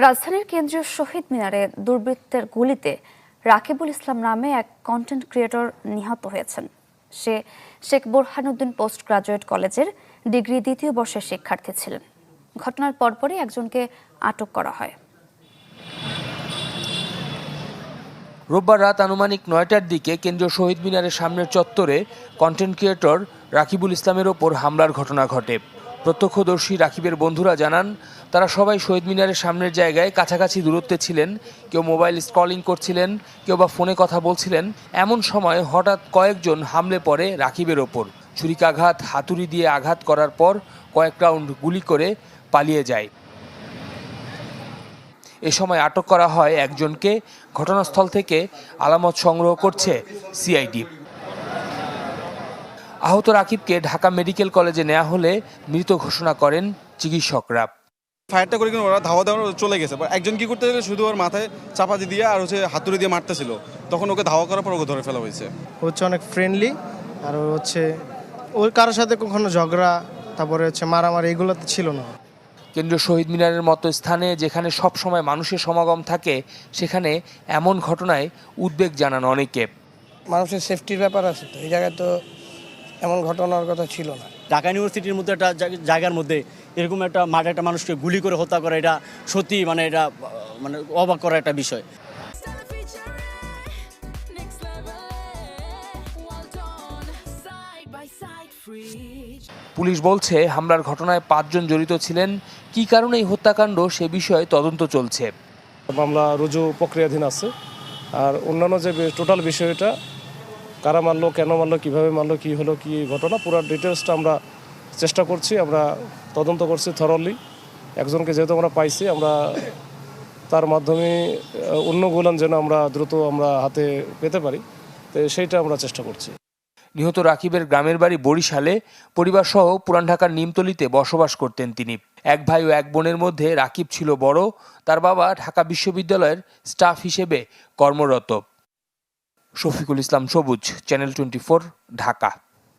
রাজধানীর কেন্দ্রীয় শহীদ মিনারে দুর্বৃত্তের গুলিতে রাকিবুল ইসলাম নামে এক কন্টেন্ট ক্রিয়েটর নিহত হয়েছেন। সে শেখ বোরহানুদ্দিন পোস্ট গ্রাজুয়েট কলেজের ডিগ্রি দ্বিতীয় বর্ষের শিক্ষার্থী ছিলেন। ঘটনার পরপরই একজনকে আটক করা হয়। রোববার রাত আনুমানিক ৯টার দিকে কেন্দ্রীয় শহীদ মিনারের সামনের চত্বরে কন্টেন্ট ক্রিয়েটর রাকিবুল ইসলামের ওপর হামলার ঘটনা ঘটে। প্রত্যক্ষদর্শী রাকিবের বন্ধুরা জানান, তারা সবাই শহীদ মিনারের সামনের জায়গায় কাছাকাছি দূরত্বে ছিলেন। কেউ মোবাইল স্ক্রলিং করছিলেন, কেউ বা ফোনে কথা বলছিলেন। এমন সময় হঠাৎ কয়েকজন হামলে পড়ে রাকিবের ওপর। ছুরিকাঘাত, হাতুড়ি দিয়ে আঘাত করার পর কয়েক রাউন্ড গুলি করে পালিয়ে যায়। এ সময় আটক করা হয় একজনকে। ঘটনাস্থল থেকে আলামত সংগ্রহ করছে সিআইডি। আহত রাকিবকে ঢাকা মেডিকেল কলেজে নেওয়া হলে মৃত ঘোষণা করেন চিকিৎসকরা। ফায়ারটা করে কিন্তু ওরা ধাওয়া চলে গেছে। একজন কি করতে শুধু ওর মাথায় চাপাতি দিয়ে আর হাতুড়ি দিয়ে মারতেছিল, তখন ওকে ধাওয়া করার পর ওকে ধরে ফেলা হয়েছে। অনেক ফ্রেন্ডলি, আর ওর কারোর সাথে কখনো ঝগড়া তারপরে মারামারি এগুলো ছিল না। কেন্দ্রীয় শহীদ মিনারের মতো স্থানে যেখানে সব সময় মানুষের সমাগম থাকে, সেখানে এমন ঘটনায় উদ্বেগ জানান অনেকে। মানুষের সেফটির ব্যাপার আছে, তো এই জায়গায় তো এমন ঘটনার কথা ছিল না। ঢাকা ইউনিভার্সিটির মধ্যে একটা জায়গার মধ্যে এরকম একটা মাঠে একটা মানুষকে গুলি করে হত্যা করা, এটা সত্যি এটা অবাক করা একটা বিষয়। পুলিশ বলছে, হামলার ঘটনায় ৫ জন জড়িত ছিলেন। কী কারণে এই হত্যাকাণ্ড সে বিষয়ে তদন্ত চলছে। মামলা রুজু প্রক্রিয়াধীন আছে। আর অন্যান্য যে টোটাল বিষয়টা, কারা মারলো, কেন মারলো, কীভাবে মারলো, কী হলো, কী ঘটনা, পুরো ডিটেলসটা আমরা চেষ্টা করছি। আমরা তদন্ত করছি থরলি। একজনকে যেহেতু আমরা পাইছি, আমরা তার মাধ্যমে অন্যগুলো যেন আমরা দ্রুত হাতে পেতে পারি, তো সেইটা আমরা চেষ্টা করছি। নিহত রাকিবের গ্রামের বাড়ি বরিশালে। পরিবারসহ পুরান ঢাকার নিমতলীতে বসবাস করতেন তিনি। এক ভাই ও এক বোনের মধ্যে রাকিব ছিল বড়। তার বাবা ঢাকা বিশ্ববিদ্যালয়ের স্টাফ হিসেবে কর্মরত। শফিকুল ইসলাম সবুজ, চ্যানেল 24, ঢাকা।